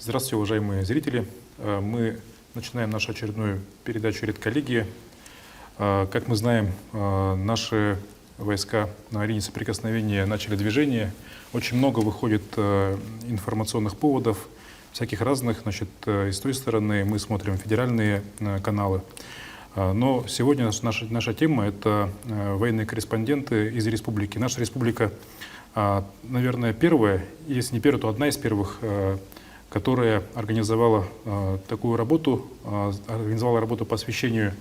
Здравствуйте, уважаемые зрители. Мы начинаем нашу очередную передачу «Редколлегия». Как мы знаем, наши войска на линии соприкосновения начали движение. Очень много выходит информационных поводов, всяких разных. Значит, и с той стороны мы смотрим федеральные каналы. Но сегодня наша тема – это военные корреспонденты из республики. Наша республика, наверное, первая, если не первая, то одна из первых, которая организовала такую работу, организовала работу по освещению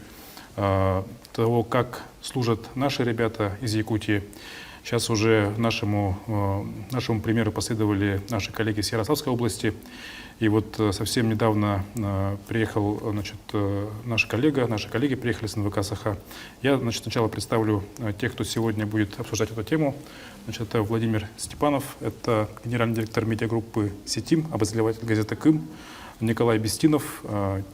того, как служат наши ребята из Якутии. Сейчас уже нашему примеру последовали наши коллеги из Ярославской области. И вот совсем недавно приехал, наши коллеги приехали с НВК «Саха». Я, сначала представлю тех, кто сегодня будет обсуждать эту тему. Это Владимир Степанов, это генеральный директор медиагруппы «Сетим», обозреватель газеты «Кым», Николай Бестинов,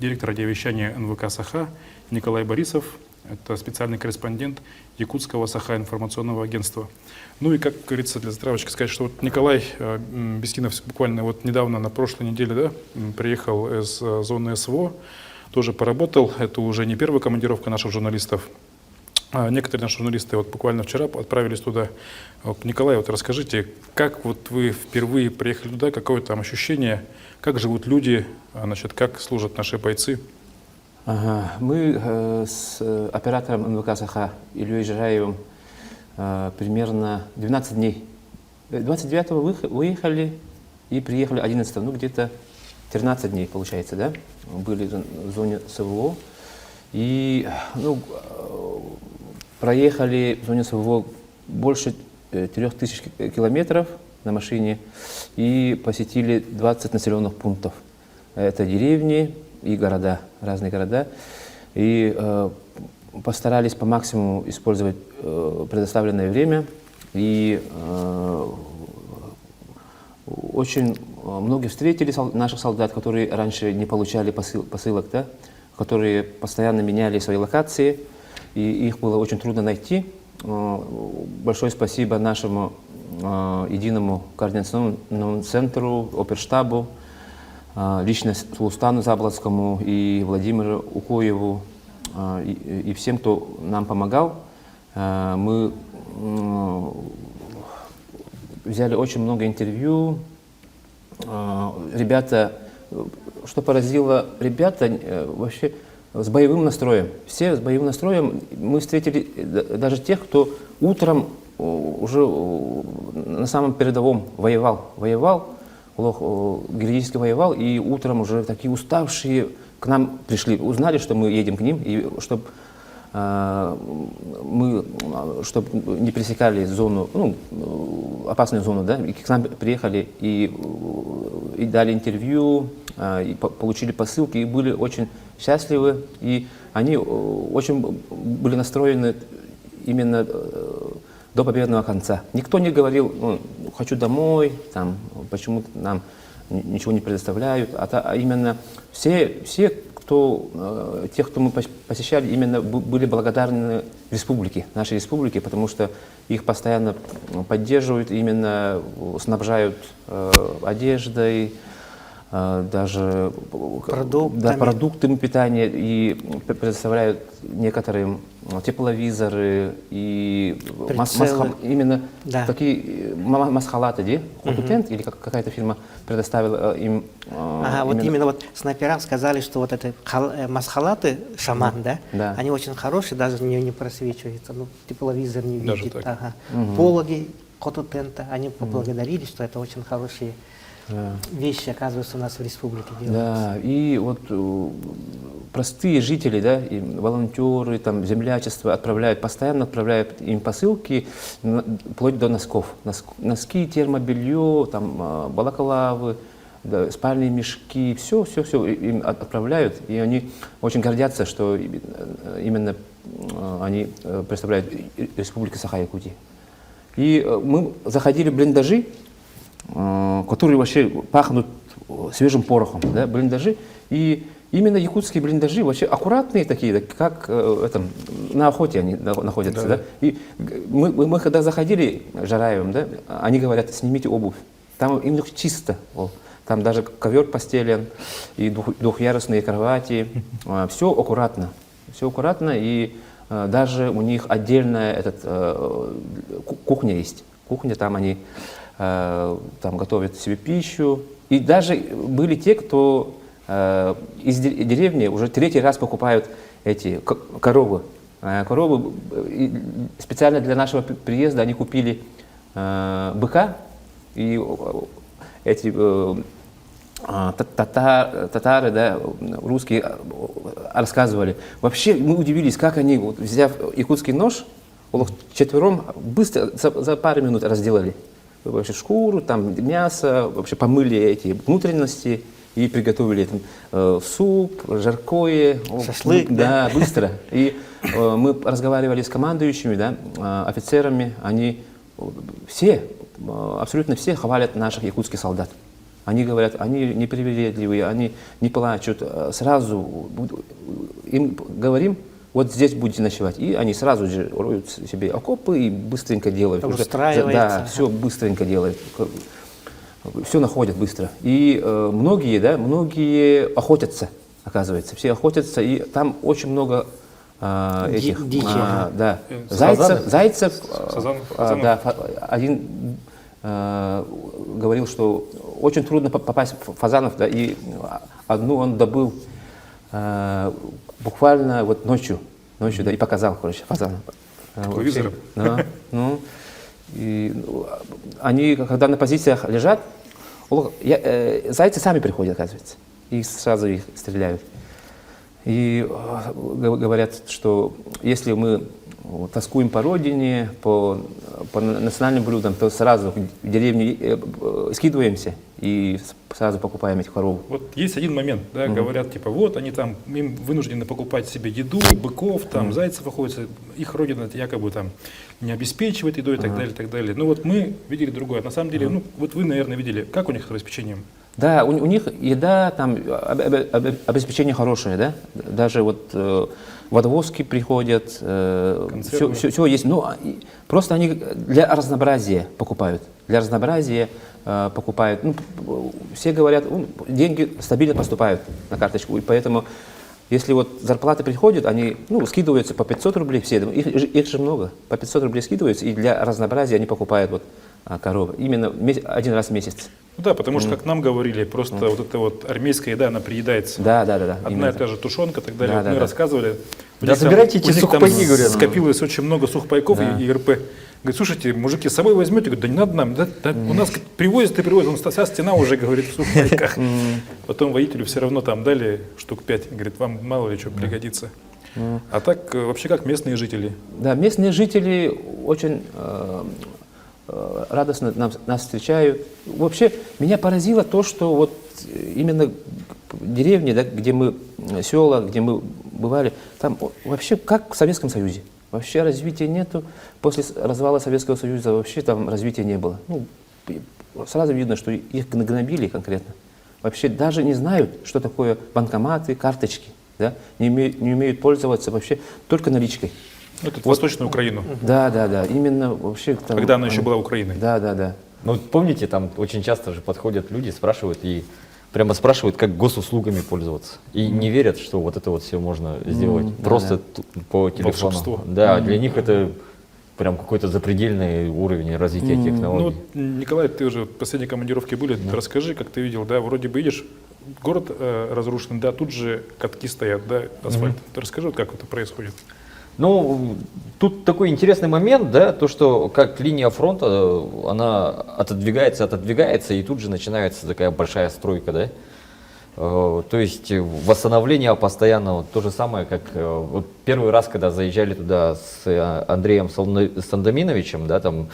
директор радиовещания НВК «Саха», Николай Борисов, это специальный корреспондент Якутского Саха информационного агентства. Ну и, как говорится, для затравочки сказать, что вот Николай Бестинов буквально вот недавно, на прошлой неделе, приехал из зоны СВО, тоже поработал. Это уже не первая командировка наших журналистов. Некоторые наши журналисты вот буквально вчера отправились туда. Николай, вот расскажите, как вот вы впервые приехали туда, какое там ощущение, как живут люди, как служат наши бойцы? Мы с оператором НВК «Саха» Ильей Жираевым примерно 12 дней. 29-го выехали и приехали 11-го, где-то 13 дней получается, да? Были в зоне СВО. И проехали в зоне СВО больше 3000 километров на машине и посетили 20 населенных пунктов. Это деревни и города, разные города. И постарались по максимуму использовать предоставленное время. И очень многие встретили наших солдат, которые раньше не получали посылок, да? Которые постоянно меняли свои локации, и их было очень трудно найти. Большое спасибо нашему единому координационному центру, оперштабу, лично Сулустану Заблоцкому и Владимиру Укоеву, и всем, кто нам помогал. Мы взяли очень много интервью. Ребята, что поразило, ребята вообще с боевым настроем. Все с боевым настроем. Мы встретили даже тех, кто утром уже на самом передовом воевал, героически воевал, и утром уже такие уставшие к нам пришли, узнали, что мы едем к ним, и чтобы не пересекали зону, опасную зону, да, и к нам приехали и дали интервью, и получили посылки, и были очень счастливы, и они очень были настроены именно до победного конца. Никто не говорил, хочу домой, почему нам ничего не предоставляют, а именно тех, кто мы посещали, именно были благодарны республике, нашей республике, потому что их постоянно поддерживают, именно снабжают одеждой, даже продуктами питания, и предоставляют некоторым тепловизоры и именно такие масхалаты, Худутент или какая-то фирма предоставила им. Именно вот снайперам сказали, что вот это масхалаты, шаман, да, они очень хорошие, даже не просвечиваются, тепловизор не видит. Пологи Худутента, они поблагодарили, что это очень хорошие вещи, оказывается, у нас в республике делаются. Да, и вот простые жители, да, и волонтеры, землячество постоянно отправляют им посылки, вплоть до носков. Носки, термобелье, балаклавы, да, спальные мешки, все им отправляют, и они очень гордятся, что именно они представляют Республику Саха-Якутия. И мы заходили в блиндажи, которые вообще пахнут свежим порохом, да, блиндажи. И именно якутские блиндажи вообще аккуратные такие, как на охоте они находятся. Да. И мы когда заходили Жараевым, да, они говорят, снимите обувь. Там именно чисто. там даже ковер постелен, и двухъярусные кровати. Все аккуратно. Все аккуратно, и даже у них отдельная кухня есть. Кухня, там они там готовят себе пищу. И даже были те, кто из деревни уже 3-й раз покупают эти коровы. Коровы специально для нашего приезда они купили быка, и эти татары, да, русские рассказывали. Вообще мы удивились, как они, вот, взяв якутский нож, четвером быстро за пару минут разделали. Вообще шкуру, там мясо, вообще помыли эти внутренности и приготовили суп, жаркое. Шашлык, да? Да, быстро. И мы разговаривали с командующими, да, офицерами, они все, абсолютно все хвалят наших якутских солдат. Они говорят, они непривередливые, они не плачут. Сразу им говорим, вот здесь будете ночевать. И они сразу же роют себе окопы и быстренько делают. Устраивается. Да, все быстренько делают. Все находят быстро. И многие охотятся, оказывается. Все охотятся, и там очень много этих... Дичи. Да. Зайцев. Да, один говорил, что очень трудно попасть в фазанов, да, и одну он добыл буквально вот ночью, да, и показал, короче, фазана. Телевизором? Да, ну, и они, когда на позициях лежат, зайцы сами приходят, оказывается, и сразу их стреляют. И говорят, что если мы тоскуем по родине, по национальным блюдам, то сразу в деревне скидываемся и сразу покупаем этих коров. Вот есть один момент, да, говорят, типа, вот они там, им вынуждены покупать себе еду, быков, там, зайцев охотятся, их родина якобы там не обеспечивает едой и так далее, и так далее. Но вот мы видели другое. На самом деле, ну, вот вы, наверное, видели, как у них с обеспечением? Да, у них еда, там, обеспечение хорошее, да, даже вот водовозки приходят, все есть, но просто они для разнообразия покупают, покупают. Ну, все говорят, деньги стабильно поступают на карточку, и поэтому, если вот зарплаты приходят, они, скидываются по 500 рублей все, их же много, по 500 рублей скидываются, и для разнообразия они покупают вот коровы, именно один раз в месяц. Ну да, потому что, как нам говорили, просто вот эта вот армейская еда, она приедается. Да. Одна и та же тушенка и так далее. Вот мы рассказывали. Да, собирайте эти сухпайки, говорят. Скопилось очень много сухпайков и РП. Говорит, слушайте, мужики, с собой возьмете? Говорит, да не надо нам. У нас привозят, вся стена уже, говорит, в сухпайках. Потом водителю все равно там дали штук 5. Говорит, вам мало ли что пригодится. А так, вообще как местные жители? Да, местные жители очень радостно нас встречают. Вообще, меня поразило то, что вот именно деревни, да, села, где мы бывали, там вообще как в Советском Союзе. Вообще развития нету. После развала Советского Союза вообще там развития не было. Сразу видно, что их гнобили конкретно. Вообще даже не знают, что такое банкоматы, карточки. Да? Не умеют пользоваться вообще только наличкой. Это Восточную Украину. Да. Именно вообще... Там, когда она еще была Украиной. Да. Ну, помните, там очень часто же подходят люди, спрашивают, и прямо спрашивают, как госуслугами пользоваться. И не верят, что вот это вот все можно сделать просто по телефону. Волшебство. Да, для них это прям какой-то запредельный уровень развития технологий. Ну, Николай, ты уже в последней командировке были, расскажи, как ты видел, да, вроде бы видишь, город разрушен, да, тут же катки стоят, да, асфальт. Ты расскажи, вот как это происходит. Ну, тут такой интересный момент, да, то, что как линия фронта, она отодвигается, и тут же начинается такая большая стройка, да. То есть восстановление постоянного, то же самое, как вот первый раз, когда заезжали туда с Андреем Сандоминовичем, да, там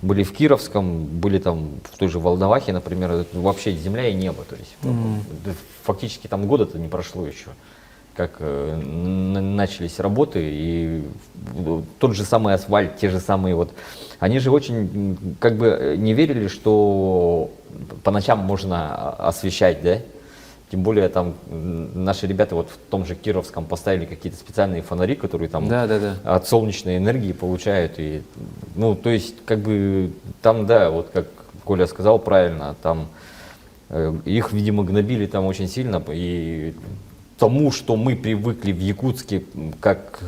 были в Кировском, были там в той же Волновахе, например, вообще земля и небо, то есть фактически там года-то не прошло еще, как начались работы, и тот же самый асфальт, те же самые вот, они же очень как бы не верили, что по ночам можно освещать, да, тем более там наши ребята вот в том же Кировском поставили какие-то специальные фонари, которые там от солнечной энергии получают, и, ну, то есть как бы там, да, вот как Коля сказал правильно, там Их, видимо, гнобили там очень сильно, и тому, что мы привыкли в Якутске как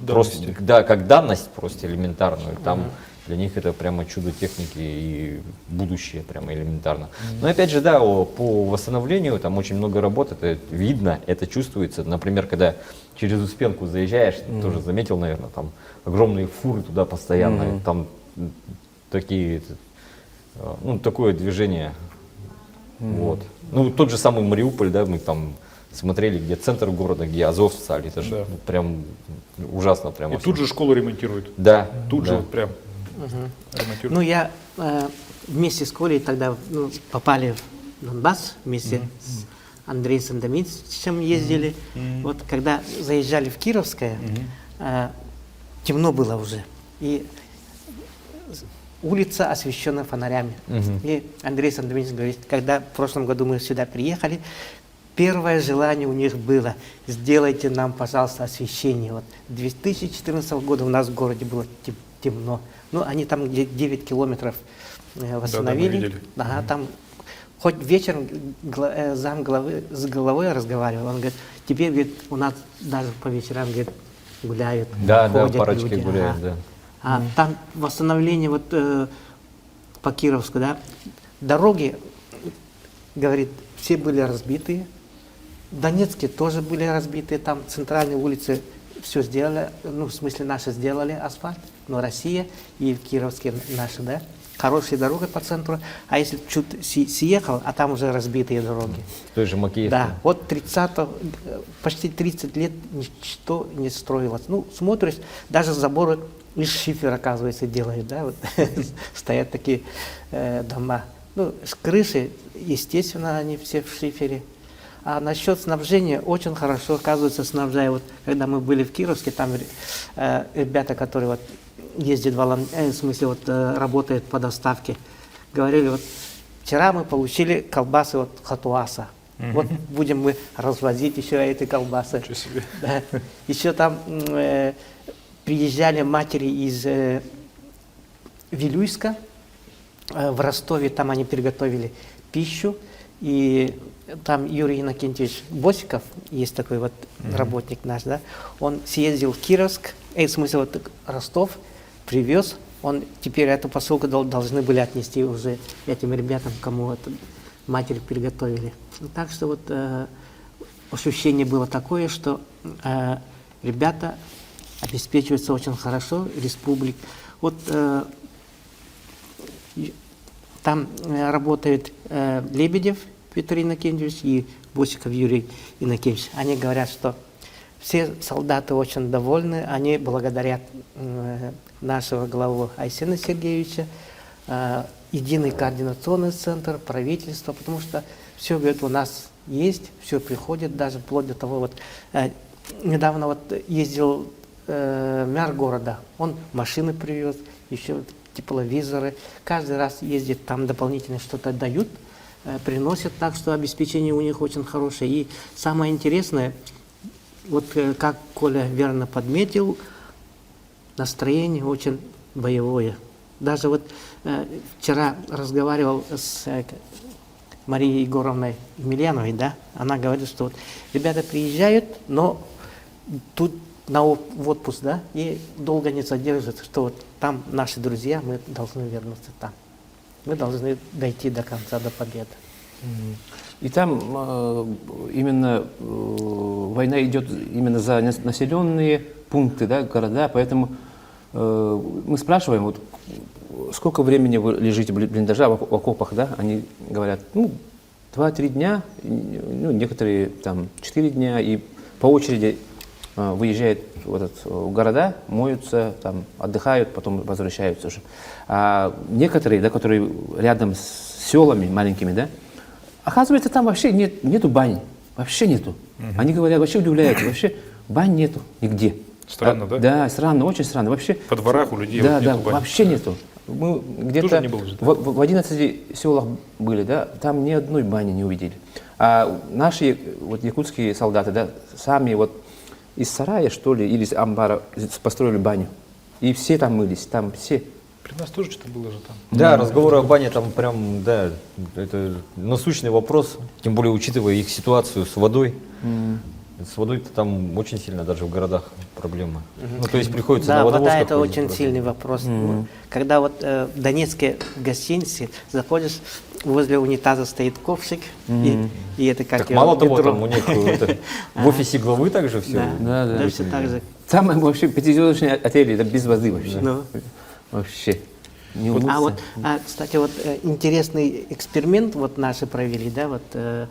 просто, да, как данность просто элементарную, там для них это прямо чудо техники и будущее прямо элементарно. Но опять же, да, по восстановлению там очень много работы, это видно, это чувствуется. Например, когда через Успенку заезжаешь, ты тоже заметил, наверное, там огромные фуры туда постоянно, там такие, ну, такое движение. Вот. Ну, тот же самый Мариуполь, да, мы там смотрели, где центр города, где Азовсталь, это же прям ужасно. Прямо и тут же школу ремонтируют. Да. Тут да. же вот прям ремонтируют. Ну, я вместе с Колей тогда попали в Донбасс, вместе с Андреем Сандомировичем ездили. Вот когда заезжали в Кировское, темно было уже. И улица освещена фонарями. И Андрей Сандомирович говорит, когда в прошлом году мы сюда приехали, первое желание у них было: сделайте нам, пожалуйста, освещение. Вот 2014 года у нас в городе было темно. Ну, они там где 9 километров восстановили. Да, там хоть вечером зам главы с головой разговаривал. Он говорит, теперь, говорит, у нас даже по вечерам, говорит, гуляют. Да, парочки люди. Гуляют, да. Там восстановление вот по Кировску, да, дороги, говорит, все были разбитые. В Донецке тоже были разбиты, там центральные улицы все сделали, ну, в смысле, наши сделали асфальт, но Россия и в Кировске наши, да, хорошие дороги по центру, а если чуть съехал, а там уже разбитые дороги. В той же Макеевке. Да, вот почти 30 лет ничто не строилось. Ну, смотришь, даже заборы из шифера, оказывается, делают, да, вот стоят такие дома. Ну, с крыши, естественно, они все в шифере. А насчет снабжения очень хорошо, оказывается, снабжают. Вот, когда мы были в Кировске, там ребята, которые вот ездят, в смысле, вот работают по доставке, говорили, вот вчера мы получили колбасы от Хатуаса. Вот будем мы развозить еще эти колбасы. Да. Еще там приезжали матери из Вилюйска, в Ростове, там они приготовили пищу, и там Юрий Иннокентьевич Босиков, есть такой вот работник наш, да, он съездил в Кировск, в смысле, вот Ростов, привез, он теперь эту посылку должны были отнести уже этим ребятам, кому вот матери приготовили. Так что вот ощущение было такое, что ребята обеспечиваются очень хорошо, республик. Вот там работает Лебедев Петр Иннокентьевич и Босиков Юрий Иннокентьевич. Они говорят, что все солдаты очень довольны, они благодарят нашего главу Айсена Сергеевича, единый координационный центр, правительство, потому что все, говорит, у нас есть, все приходит, даже вплоть до того, вот недавно вот ездил мэр города, он машины привез, еще тепловизоры, каждый раз ездит, там дополнительно что-то дают, приносят, так что обеспечение у них очень хорошее. И самое интересное, вот как Коля верно подметил, настроение очень боевое. Даже вот вчера разговаривал с Марией Егоровной Емельяновой, да, она говорит, что вот ребята приезжают, но тут в отпуск, да, и долго не задерживаются, что вот там наши друзья, мы должны вернуться там. Мы должны дойти до конца, до победы. И там именно война идет именно за населенные пункты, да, города, поэтому мы спрашиваем, вот, сколько времени вы лежите в блиндаже, в окопах, да, они говорят, ну, 2-3 дня, ну, некоторые там 4 дня, и по очереди выезжают в города, моются, там, отдыхают, потом возвращаются уже. А некоторые, да, которые рядом с селами маленькими, да, оказывается, там вообще нету бань, вообще нету. Они говорят, вообще удивляются, вообще бань нету нигде. Странно, да? Да, странно, очень странно. Вообще, во дворах у людей да, вот да, нету бань. вообще нету. Мы где-то в 11 селах были, да, там ни одной бани не увидели. А наши вот якутские солдаты, да, сами вот из сарая, что ли, или из амбара построили баню. И все там мылись, там все. При нас тоже что-то было же там. Да, разговоры о бане там прям, да, это насущный вопрос, тем более учитывая их ситуацию с водой. С водой-то там очень сильно даже в городах проблема. Ну, то есть приходится Да, на вода водовоз это очень сильный вопрос. Когда вот в Донецке в гостинице заходишь, возле унитаза стоит ковшик, и это как Так мало того, ведро. там у них в офисе главы также все. Да, Да, точно так же. Самое вообще пятизвездочные отели, это без воды вообще. Ну. Вообще. Не А умыться. вот, кстати, вот интересный эксперимент вот наши провели, да, вот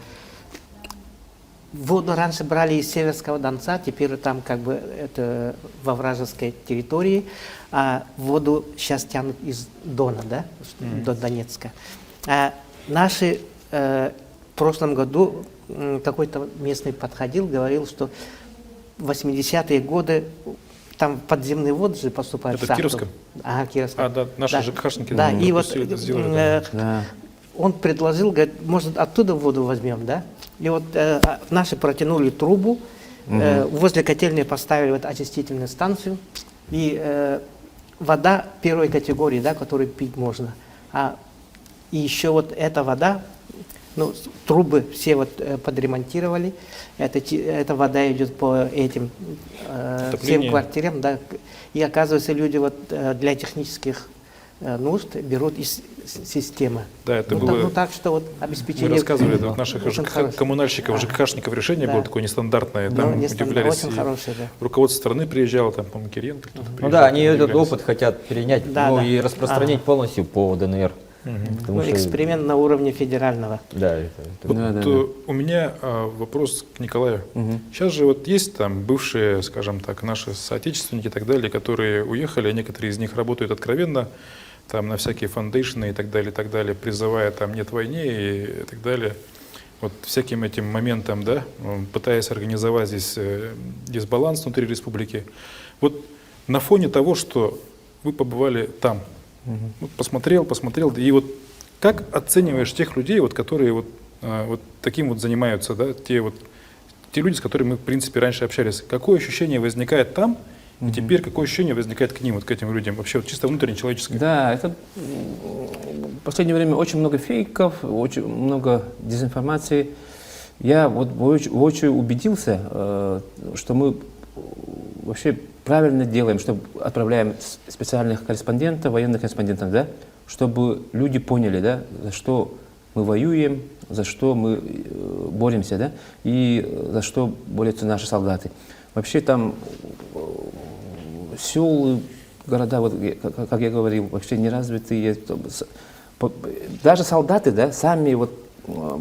воду раньше брали из Северского Донца, теперь там как бы это во вражеской территории, а воду сейчас тянут из Дона, да, до Донецка. А наши в прошлом году какой-то местный подходил, говорил, что в 80-е годы там подземные воды же поступают Это в шахту. Кировском? Ага, Кировском. А, да, наши ЖКХшники Да, и вот допустили это сделали, Да. он предложил, говорит, может, оттуда воду возьмем, да? И вот наши протянули трубу, возле котельной поставили вот очистительную станцию, и вода первой категории, да, которую пить можно. И еще вот эта вода, ну, трубы все вот подремонтировали, эта вода идет по этим всем Отопление. квартирам, да, и оказывается, люди вот для технических нужд берут из системы. Да, это ну, было- так, ну так что вот обеспечение. Мы рассказывали, да, вот наших очень хорошее. коммунальщиков, ЖКХшников решение Да. было такое нестандартное, Ну, там нестандартное, удивлялись. очень и хорошее, да. руководство страны приезжало, там, по-моему, Кириенко кто-то Ну приезжал, да, они этот удивлялись. опыт хотят перенять, Да, ну да. и распространить полностью по ДНР. Потому Ну, что- эксперимент на уровне федерального. Да, это- Вот, Да, да, у меня вопрос к Николаю. Сейчас же вот есть там бывшие, скажем так, наши соотечественники и так далее, которые уехали, некоторые из них работают откровенно, там на всякие фондейшны и так далее, призывая там «нет войне» и так далее. Вот всяким этим моментом, да, пытаясь организовать здесь дисбаланс внутри республики. Вот на фоне того, что вы побывали там, вот посмотрел, и вот как оцениваешь тех людей, вот, которые вот таким вот занимаются, да, те люди, с которыми мы, в принципе, раньше общались, какое ощущение возникает там, и теперь какое ощущение возникает к ним, вот к этим людям, вообще вот чисто внутренне человеческое? Да, это в последнее время очень много фейков, очень много дезинформации. Я вот воочию убедился, что мы вообще правильно делаем, что отправляем специальных корреспондентов, военных корреспондентов, да, чтобы люди поняли, да, за что мы воюем, за что мы боремся, да, и за что борются наши солдаты. Вообще там селы, города, вот, как я говорил, вообще не развитые. Даже солдаты, да, сами вот,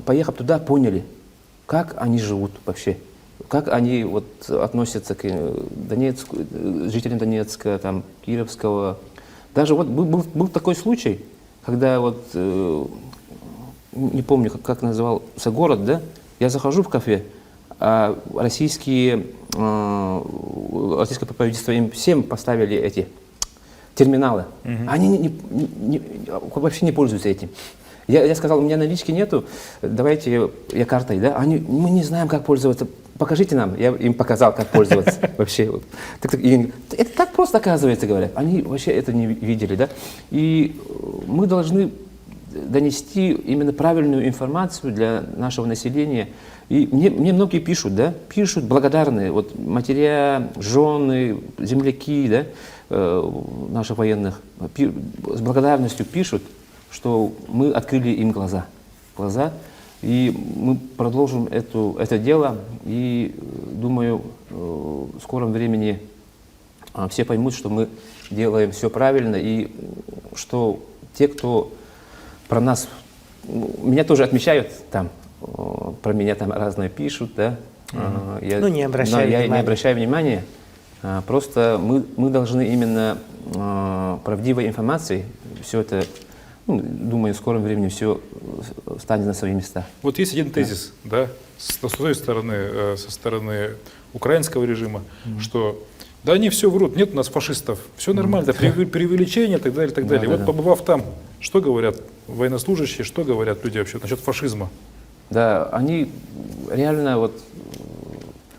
поехав туда, поняли, как они живут вообще, как они вот относятся к Донецку, жителям Донецка, там, Кировского. Даже вот был такой случай, когда вот, не помню, как назывался город, да, я захожу в кафе, а российское правительство им всем поставили эти терминалы. Они вообще не пользуются этим. Я сказал, у меня налички нету, давайте я картой, да? Мы не знаем, как пользоваться. Покажите нам. Я им показал, как пользоваться вообще. Это так просто, оказывается, говорят. Они вообще это не видели, да? И мы должны донести именно правильную информацию для нашего населения. И мне многие пишут, да, пишут благодарные, вот матеря, жены, земляки, да, наших военных, с благодарностью пишут, что мы открыли им глаза, и мы продолжим это дело, и думаю, в скором времени все поймут, что мы делаем все правильно, и что те, кто про нас, меня тоже отмечают там, про меня там разное пишут, да. Я, не обращаю внимания. Я не обращаю внимания. Просто мы должны именно правдивой информацией все это, думаю, в скором времени все станет на свои места. Вот есть один тезис, да, с той стороны, со стороны украинского режима, что да они все врут, нет у нас фашистов, все нормально, преувеличение и так далее, и так далее. Вот побывав там, что говорят военнослужащие, что говорят люди вообще насчет фашизма? Да, они реально вот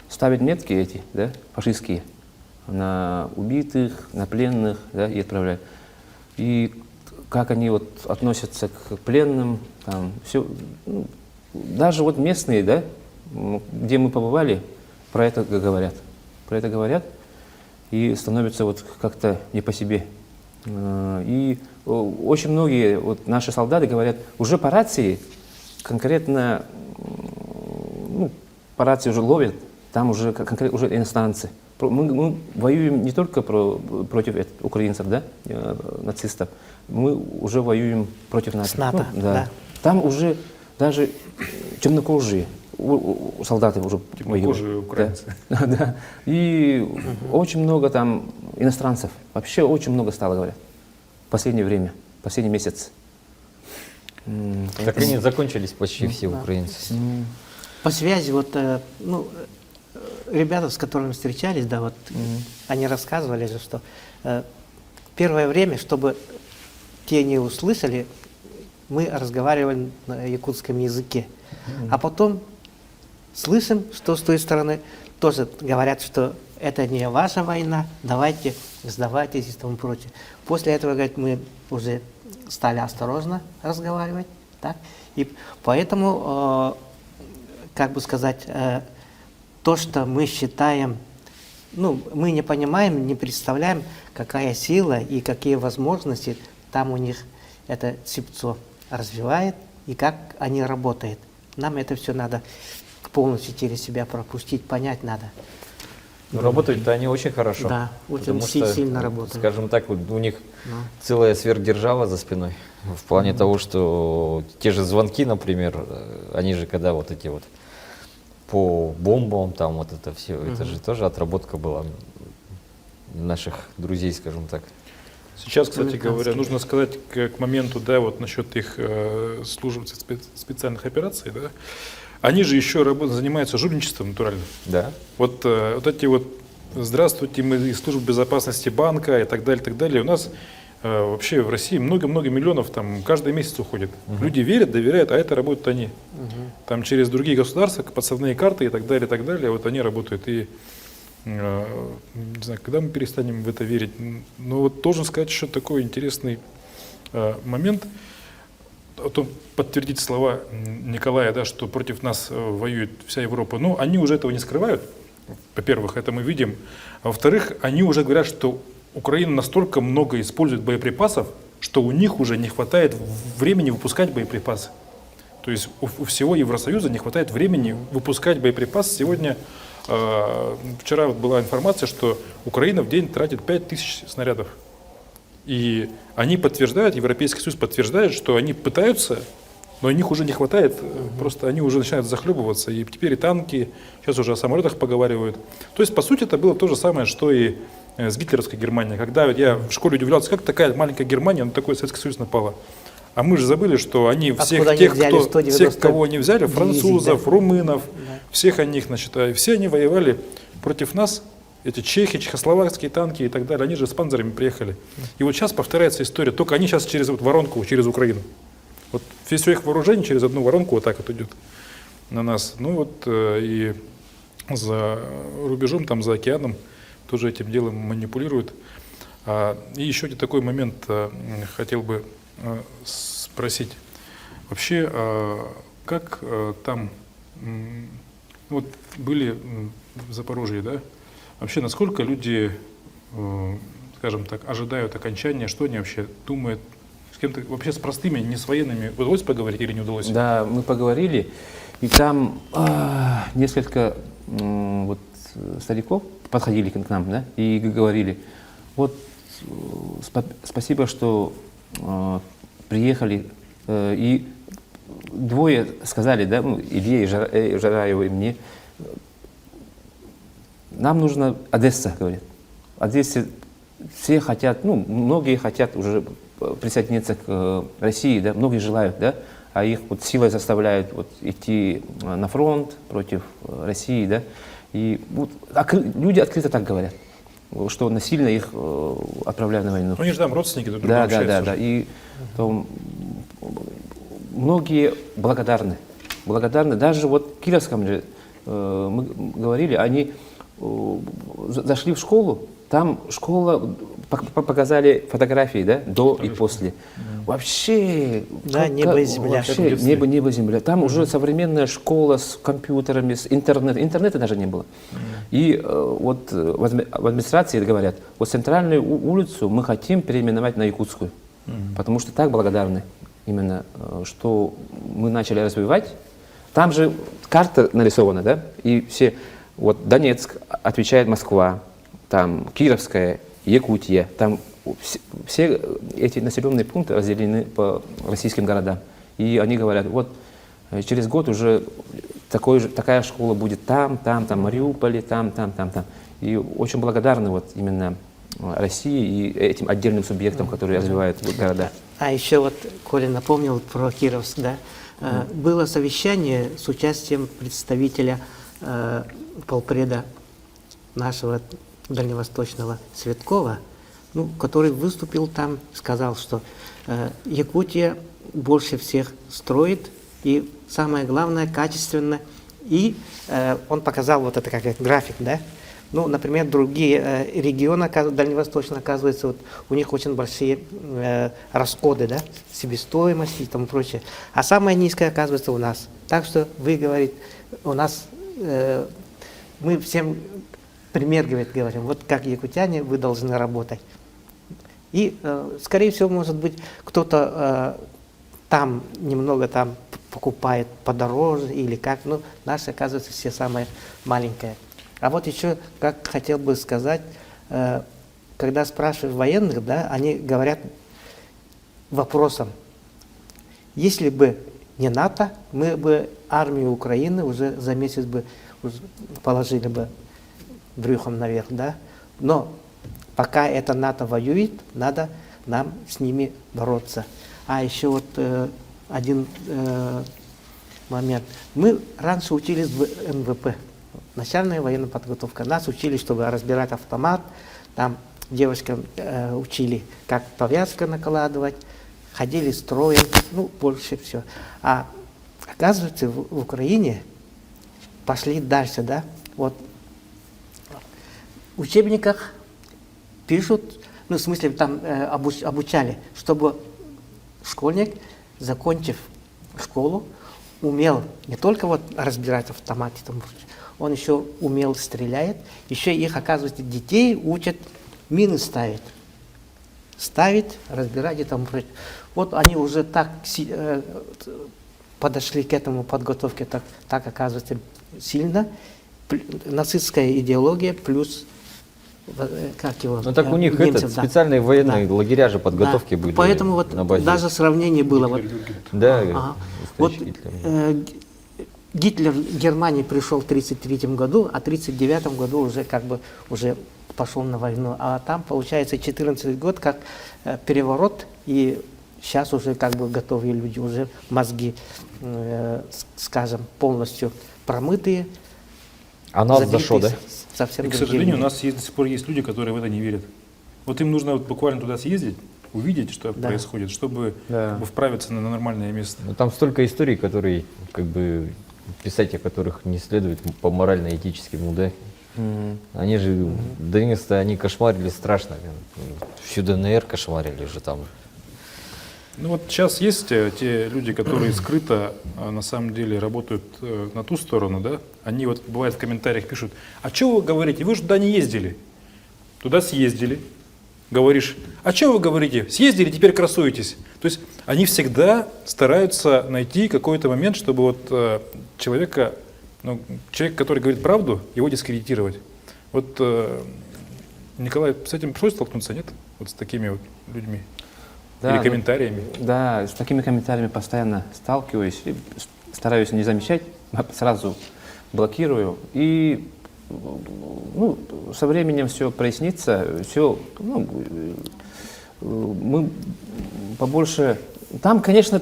ставят метки эти, да, фашистские, на убитых, на пленных, да, и отправляют. и как они вот относятся к пленным, там, все, ну, даже вот местные, да, где мы побывали, про это говорят, и становится вот как-то не по себе. И очень многие вот наши солдаты говорят, уже по рации, конкретно, ну, по рации уже ловят, там уже конкретно уже иностранцы. Мы воюем не только против украинцев, да, нацистов, мы уже воюем против НАТО. С НАТО, ну, да. Там уже даже темнокожие солдаты уже темнокожие украинцы. Да, да. И очень много там иностранцев. Вообще очень много стало, говорят. В последнее время, последний месяц. Так они закончились почти все украинцы. По связи, вот, ну, ребята, с которыми встречались, да, вот, они рассказывали же, что первое время, чтобы те не услышали, мы разговаривали на якутском языке. А потом слышим, что с той стороны тоже говорят, что это не ваша война, давайте сдавайтесь и тому прочее. После этого, говорит, мы уже стали осторожно разговаривать, так? И поэтому, как бы сказать, то, что мы считаем, ну, мы не понимаем, не представляем, какая сила и какие возможности там у них это ЦИПЦО развивает и как они работают. Нам это все надо полностью через себя пропустить, понять надо. Ну, работают-то они очень хорошо. Да, очень потому что, сильно работают. Скажем так, вот у них целая сверхдержава за спиной. В плане того, что те же звонки, например, они же когда вот эти вот по бомбам, там вот это все, это же тоже отработка была наших друзей, скажем так. Сейчас, кстати говоря, нужно сказать к моменту, да, вот насчет их служб специальных операций, да, они же еще занимаются жульничеством натурально. Да. Вот эти вот «здравствуйте, мы из службы безопасности банка» и так далее. У нас вообще в России много-много миллионов там каждый месяц уходит. Люди верят, доверяют, а это работают они. Там через другие государства, подсадные карты и так далее, вот они работают. И не знаю, когда мы перестанем в это верить. Но вот должен сказать еще такой интересный момент. Подтвердить слова Николая, да, что против нас воюет вся Европа. Ну, они уже этого не скрывают. Во-первых, это мы видим. А во-вторых, они уже говорят, что Украина настолько много использует боеприпасов, что у них уже не хватает времени выпускать боеприпасы. То есть у всего Евросоюза не хватает времени выпускать боеприпасы. Сегодня, вчера вот была информация, что Украина в день тратит 5000 снарядов. И они подтверждают, Европейский Союз подтверждает, что они пытаются, но у них уже не хватает, просто они уже начинают захлебываться. И теперь и танки, сейчас уже о самолетах поговаривают. То есть, по сути, это было то же самое, что и с гитлеровской Германией. Когда я в школе удивлялся, как такая маленькая Германия на такой Советский Союз напала. А мы же забыли, что они всех тех, кого они взяли, французов, румынов, всех они, значит, все они воевали против нас. Эти чехи, чехословацкие танки и так далее, они же с панцирами приехали. И вот сейчас повторяется история, только они сейчас через вот воронку, через Украину. Вот все их вооружение через одну воронку вот так вот идет на нас. Ну вот и за рубежом, там за океаном тоже этим делом манипулируют. И еще один такой момент хотел бы спросить. Вообще, как там, вот были в Запорожье, да? Вообще, насколько люди, скажем так, ожидают окончания, что они вообще думают, с кем-то, вообще с простыми, не с военными, удалось поговорить или не удалось? Да, мы поговорили, и там несколько вот, стариков подходили к нам, да, и говорили, вот спасибо, что приехали, и двое сказали, да, ну, Илье и Жараеву и мне, нам нужно Одесса, говорит. Одессе все хотят, ну, многие хотят уже присоединиться к России, да, многие желают, да, а их вот силой заставляют вот идти на фронт против России, да, и вот, люди открыто так говорят, что насильно их отправляют на войну. Ну, они же там родственники друг друга общаются. Да, и то, многие благодарны, даже вот в Кировском же мы говорили, они зашли в школу, Там школа, показали фотографии, да, до и после. Вообще, Да, небо и земля. Вообще, небо и земля. Там уже современная школа с компьютерами, с интернетом. Интернета даже не было. И вот в администрации говорят, вот центральную улицу мы хотим переименовать на Якутскую. Потому что так благодарны именно, что мы начали развивать. Там же карта нарисована, да, и все, вот Донецк отвечает Москва, там Кировская, Якутия, там все эти населенные пункты разделены по российским городам. И они говорят, вот через год уже такая школа будет там, Мариуполе, там. И очень благодарны вот именно России и этим отдельным субъектам, которые развивают города. А еще вот Коля напомнил про Кировск, да. Было совещание с участием представителя полпреда нашего дальневосточного Светкова, ну, который выступил там, сказал, что Якутия больше всех строит, и самое главное, качественно. И он показал вот это как график, да. Ну, например, другие регионы дальневосточные, оказывается, вот, у них очень большие расходы, да, себестоимости и тому прочее. А самое низкое, оказывается, у нас. Так что вы говорите, у нас, мы всем пример говорим, вот как якутяне вы должны работать. И, скорее всего, может быть, кто-то там немного там покупает подороже или как, но наши, оказывается, все самые маленькие. А вот еще, как хотел бы сказать, когда спрашивают военных, да, они говорят вопросом, если бы не НАТО, мы бы армию Украины уже за месяц бы положили бы брюхом наверх, да, но пока это НАТО воюет, надо нам с ними бороться. А еще вот один момент. Мы раньше учились в МВП. Начальная военная подготовка. Нас учили, чтобы разбирать автомат, там девочкам учили, как повязка накладывать, ходили строем, ну, больше все. А оказывается, в Украине пошли дальше, да, вот в учебниках пишут, ну, в смысле, там обучали, чтобы школьник, закончив школу, умел не только вот разбирать автомат, он еще умел стрелять, еще их, оказывается, детей учат мины ставить. Ставить, разбирать и тому прочее. Вот они уже так подошли к этому подготовке, так оказывается, сильно. Нацистская идеология плюс, как его, ну так у них немцев, да. специальные военные лагеря же подготовки были. Поэтому вот на базе. даже сравнение было. Вот, да, вот Гитлер в Германии пришел в 1933 году, а в 1939 году уже как бы уже пошел на войну. А там, получается, 14 год как переворот, и сейчас уже как бы готовые люди, уже мозги, скажем, полностью промытые. А нас за что, да? Совсем и, к сожалению, у нас до сих пор есть люди, которые в это не верят. Вот им нужно вот буквально туда съездить, увидеть, что происходит, чтобы вправиться на нормальное место. Ну, там столько историй, которые, как бы, писать о которых не следует по морально-этическим, да? Они же, Донецк, они кошмарили страшно. Всю ДНР кошмарили же там. Ну вот сейчас есть те люди, которые скрыто на самом деле работают на ту сторону, да? Они вот бывает в комментариях пишут, а что вы говорите, вы же туда не ездили. Туда съездили. Говоришь, а что вы говорите, съездили, теперь красуетесь. То есть они всегда стараются найти какой-то момент, чтобы вот человека, ну, человек, который говорит правду, его дискредитировать. Вот Николай, с этим пришлось столкнуться, нет? Вот с такими вот людьми? Да, или комментариями? Да, с такими комментариями постоянно сталкиваюсь, и стараюсь не замечать, сразу блокирую. И ну, со временем все прояснится, все, ну, мы побольше... Там, конечно,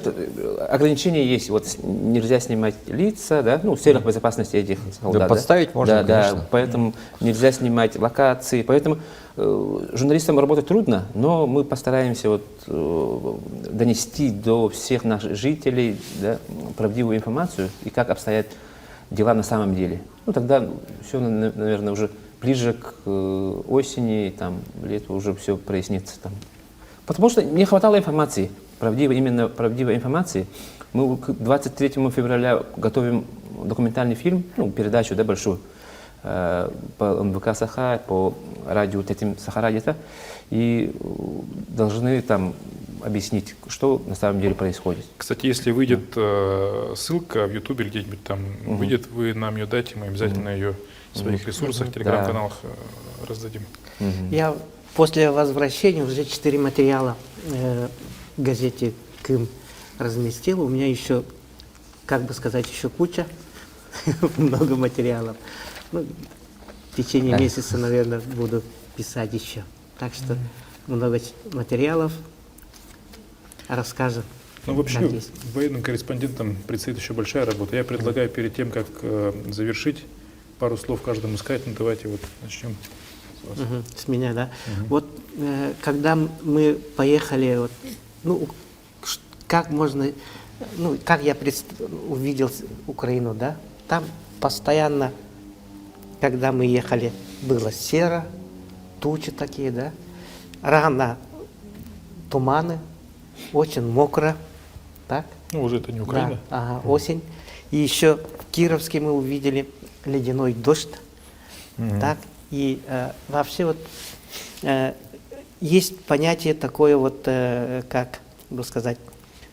ограничения есть. Вот нельзя снимать лица, да, ну, в целях безопасности этих солдат. Да, подставить можно, конечно. Да, поэтому нельзя снимать локации. Поэтому журналистам работать трудно, но мы постараемся вот, донести до всех наших жителей, да, правдивую информацию и как обстоят дела на самом деле. Ну, тогда все, наверное, уже ближе к осени, там, лету уже все прояснится. Там. Потому что не хватало информации, именно правдивой информации. Мы к 23 февраля готовим документальный фильм, ну, передачу, да, большую, по МВК Саха, по радио Тетим Сахара где-то, и должны там объяснить, что на самом деле происходит. Кстати, если выйдет ссылка в Ютубе или где-нибудь там выйдет, вы нам ее дайте, мы обязательно ее в своих ресурсах, телеграм-каналах раздадим. Я после возвращения уже 4 материала в газете «Кым» разместил. У меня еще, как бы сказать, еще куча, много материалов. Ну, в течение месяца, наверное, буду писать еще. Так что много материалов расскажем. Ну, вообще, военным корреспондентам предстоит еще большая работа. Я предлагаю перед тем, как завершить, пару слов каждому сказать. Ну, давайте вот начнем с вас. С меня, да. Вот когда мы поехали, вот, ну, как можно, ну, как я увидел Украину, да, там постоянно, когда мы ехали, было серо, тучи такие, да, рано туманы, очень мокро, так? Ну, уже это не Украина. Да, ага, осень. И еще в Кировске мы увидели ледяной дождь, так? И вообще вот есть понятие такое вот, как бы сказать,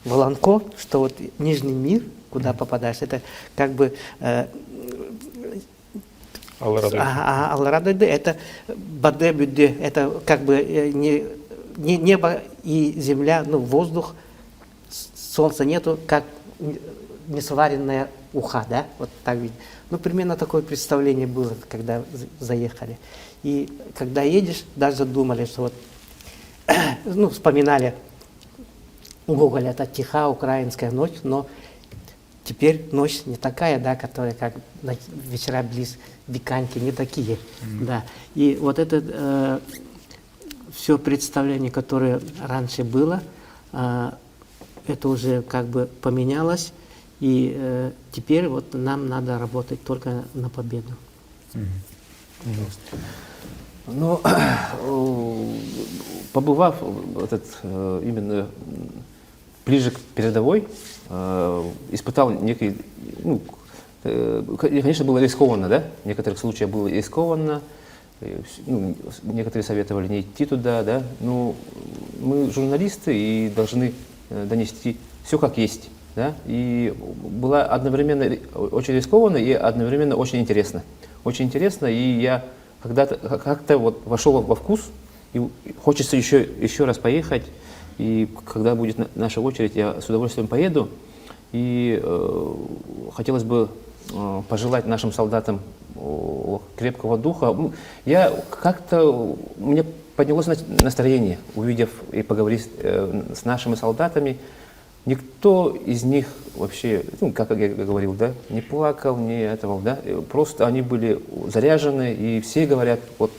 волонко, что вот нижний мир, куда попадаешь, это как бы Алладады, это бадебюде, это как бы небо и земля, ну, воздух, солнца нету, как несваренная уха, да, вот так ведь. Ну, примерно такое представление было, когда заехали. И когда едешь, даже думали, что вот, ну, вспоминали Гоголь, это тиха украинская ночь, но теперь ночь не такая, да, которая как вечера близ Диканьки, не такие, да. И вот это все представление, которое раньше было, это уже как бы поменялось, и теперь вот нам надо работать только на победу. Ну, побывав именно ближе к передовой, испытал некий, ну, конечно, было рискованно, да, в некоторых случаях было рискованно, ну, некоторые советовали не идти туда, да, но мы журналисты и должны донести все как есть, да, и было одновременно очень рискованно и одновременно очень интересно. Очень интересно, и я когда-то как-то вот вошел во вкус, и хочется еще раз поехать, и когда будет наша очередь, я с удовольствием поеду, и хотелось бы пожелать нашим солдатам крепкого духа. Я как-то, мне поднялось настроение, увидев и поговорив с нашими солдатами. Никто из них вообще, ну, как я говорил, да, не плакал, не этого, да, просто они были заряжены, и все говорят, вот,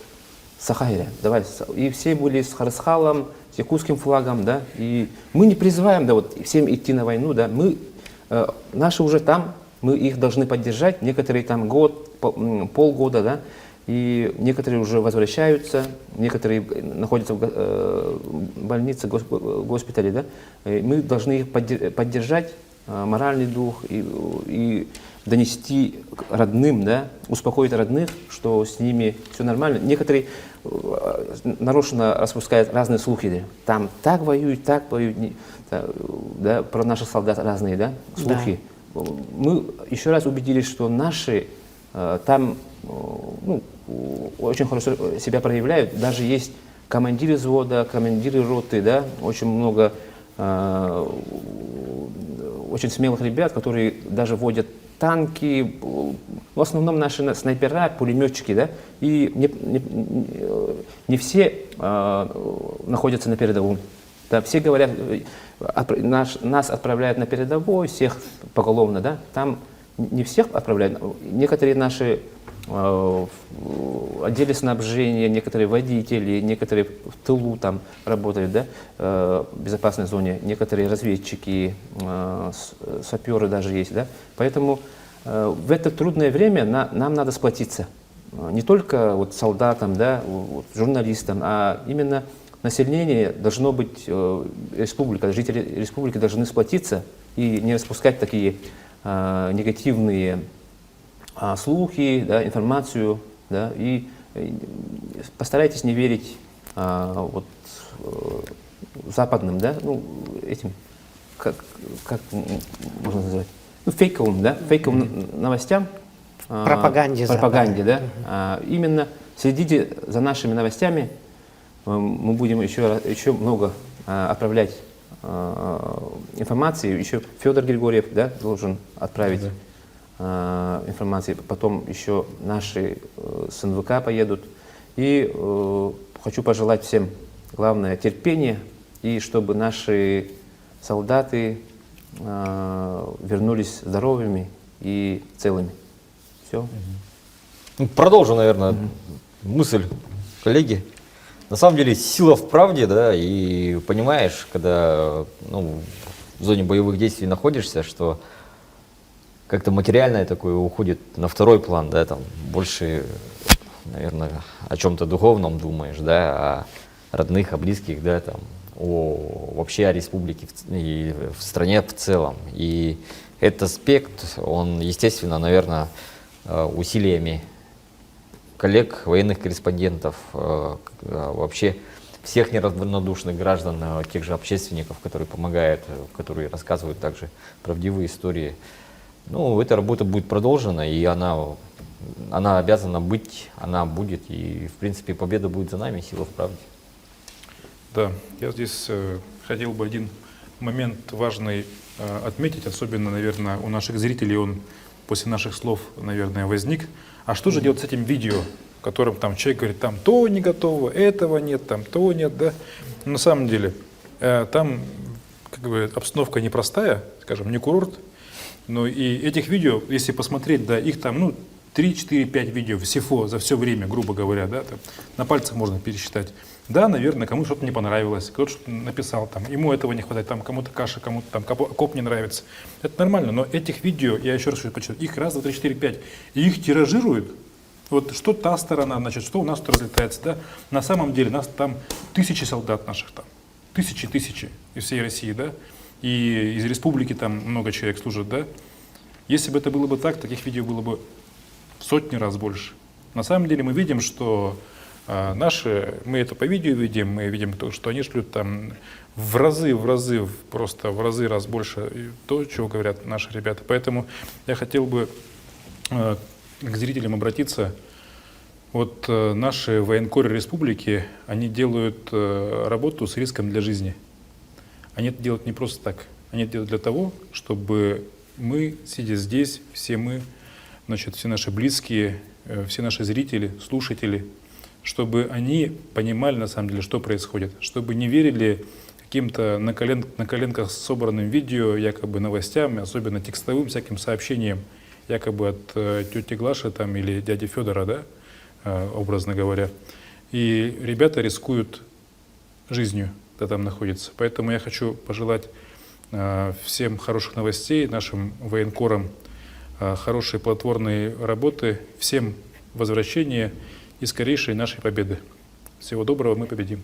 Сахайля, давай, и все были с Харасхалом, с якутским флагом, да, и мы не призываем, да, вот, всем идти на войну, да, мы, наши уже там, мы их должны поддержать, некоторые там год, полгода, да, и некоторые уже возвращаются, некоторые находятся в больнице, госпитале, да, и мы должны их поддержать, моральный дух, и донести родным, да, успокоить родных, что с ними все нормально. Некоторые нарочно распускают разные слухи, там так воюют, да, про наших солдат разные, да, слухи. Да. Мы еще раз убедились, что наши там, ну, очень хорошо себя проявляют, даже есть командиры взвода, командиры роты, да, очень много очень смелых ребят, которые даже водят танки, в основном наши снайпера, пулеметчики, да, и не все находятся на передовом. Да, все говорят, нас отправляют на передовой, всех поголовно, да, там не всех отправляют, некоторые наши отделе снабжения, некоторые водители, некоторые в тылу там работают, да, в безопасной зоне, некоторые разведчики, саперы даже есть, да. Поэтому в это трудное время нам надо сплотиться. не только вот солдатам, да, вот журналистам, а именно население должно быть, республика, жители республики должны сплотиться и не распускать такие негативные слухи, да, информацию, да, и постарайтесь не верить вот, западным, да, ну, этим, как можно назвать, ну, фейковым, да, фейковым новостям, пропаганде, да, именно следите за нашими новостями, мы будем еще много отправлять информации, еще Федор Григорьев, да, должен отправить информации, потом еще наши с НВК поедут. И хочу пожелать всем, главное, терпение, и чтобы наши солдаты вернулись здоровыми и целыми. Все. Продолжу, наверное, мысль коллеги. На самом деле сила в правде, да, и понимаешь, когда в зоне боевых действий находишься, что как-то материальное такое уходит на второй план, да, там больше, наверное, о чем-то духовном думаешь, да, о родных, о близких, да, там, вообще о республике и в стране в целом. И этот аспект, он, естественно, наверное, усилиями коллег, военных корреспондентов, вообще всех неравнодушных граждан, тех же общественников, которые помогают, которые рассказывают также правдивые истории. Ну, эта работа будет продолжена, и она обязана быть, она будет, и, в принципе, победа будет за нами, сила в правде. Да, я здесь хотел бы один момент важный отметить, особенно, наверное, у наших зрителей он после наших слов, наверное, возник. А что же делать с этим видео, в котором там человек говорит, там то не готово, этого нет, там то нет, да? Но на самом деле там как бы обстановка непростая, скажем, не курорт. Но и этих видео, если посмотреть, да, их там, 3, 4, 5 видео всего за все время, грубо говоря, да, там, на пальцах можно пересчитать. Да, наверное, кому-то что-то не понравилось, кто-то что-то написал, там, ему этого не хватает, там, кому-то каша, кому-то там коп не нравится. Это нормально, но этих видео, я еще раз хочу подчеркнуть, их раз, два, три, 4, 5, и их тиражируют. Вот что та сторона, значит, что у нас тут разлетается, да. На самом деле нас там тысячи солдат наших там, тысячи из всей России, да. И из республики там много человек служат, да. Если бы это было бы так, таких видео было бы в сотни раз больше. На самом деле мы видим, что мы это по видео видим, мы видим то, что они шлют там просто в разы раз больше то, чего говорят наши ребята. Поэтому я хотел бы к зрителям обратиться. Вот наши военкоры республики, они делают работу с риском для жизни. Они это делают не просто так. Они это делают для того, чтобы мы, сидя здесь, все мы, значит, все наши близкие, все наши зрители, слушатели, чтобы они понимали на самом деле, что происходит, чтобы не верили каким-то на коленках собранным видео, якобы новостям, особенно текстовым всяким сообщениям, якобы от тети Глаши там, или дяди Федора, да, образно говоря. И ребята рискуют жизнью, когда там находятся. Поэтому я хочу пожелать всем хороших новостей, нашим военкорам хорошей плодотворной работы, всем возвращения и скорейшей нашей победы. Всего доброго, мы победим.